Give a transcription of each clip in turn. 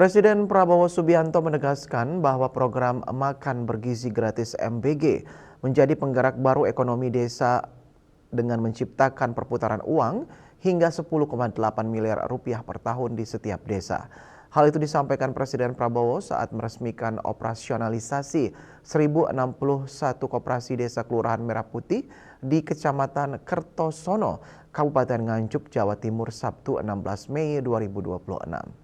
Presiden Prabowo Subianto menegaskan bahwa program Makan Bergizi Gratis MBG menjadi penggerak baru ekonomi desa dengan menciptakan perputaran uang hingga 10,8 miliar rupiah per tahun di setiap desa. Hal itu disampaikan Presiden Prabowo saat meresmikan operasionalisasi 1061 koperasi desa Kelurahan Merah Putih di Kecamatan Kertosono, Kabupaten Nganjuk, Jawa Timur, Sabtu 16 Mei 2026.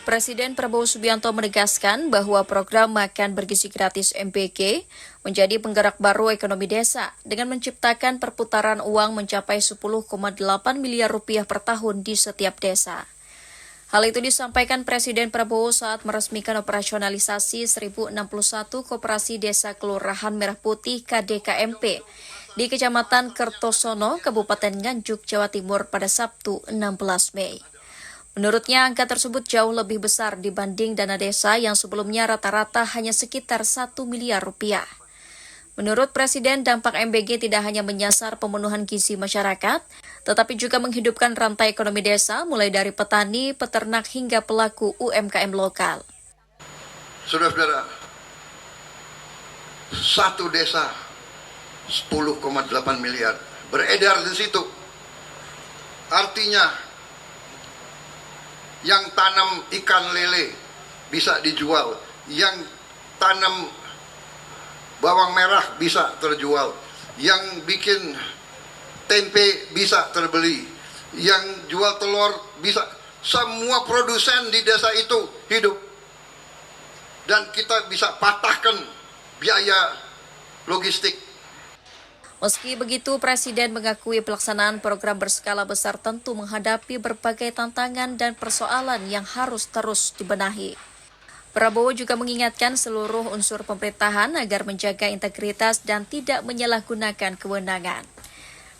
Presiden Prabowo Subianto menegaskan bahwa program Makan Bergizi Gratis MBG menjadi penggerak baru ekonomi desa dengan menciptakan perputaran uang mencapai 10,8 miliar rupiah per tahun di setiap desa. Hal itu disampaikan Presiden Prabowo saat meresmikan operasionalisasi 1061 koperasi desa Kelurahan Merah Putih KDKMP di Kecamatan Kertosono, Kabupaten Nganjuk, Jawa Timur pada Sabtu 16 Mei. Menurutnya, angka tersebut jauh lebih besar dibanding dana desa yang sebelumnya rata-rata hanya sekitar 1 miliar rupiah. Menurut Presiden, dampak MBG tidak hanya menyasar pemenuhan gizi masyarakat, tetapi juga menghidupkan rantai ekonomi desa mulai dari petani, peternak, hingga pelaku UMKM lokal. Saudara-saudara, satu desa 10,8 miliar beredar di situ. Artinya, yang tanam ikan lele bisa dijual, yang tanam bawang merah bisa terjual, yang bikin tempe bisa terbeli, yang jual telur bisa, semua produsen di desa itu hidup. Dan kita bisa patahkan biaya logistik. Meski begitu, Presiden mengakui pelaksanaan program berskala besar tentu menghadapi berbagai tantangan dan persoalan yang harus terus dibenahi. Prabowo juga mengingatkan seluruh unsur pemerintahan agar menjaga integritas dan tidak menyalahgunakan kewenangan.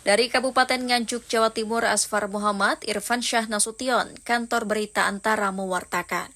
Dari Kabupaten Nganjuk, Jawa Timur, Asfar Muhammad, Irfan Syah Nasution, Kantor Berita Antara mewartakan.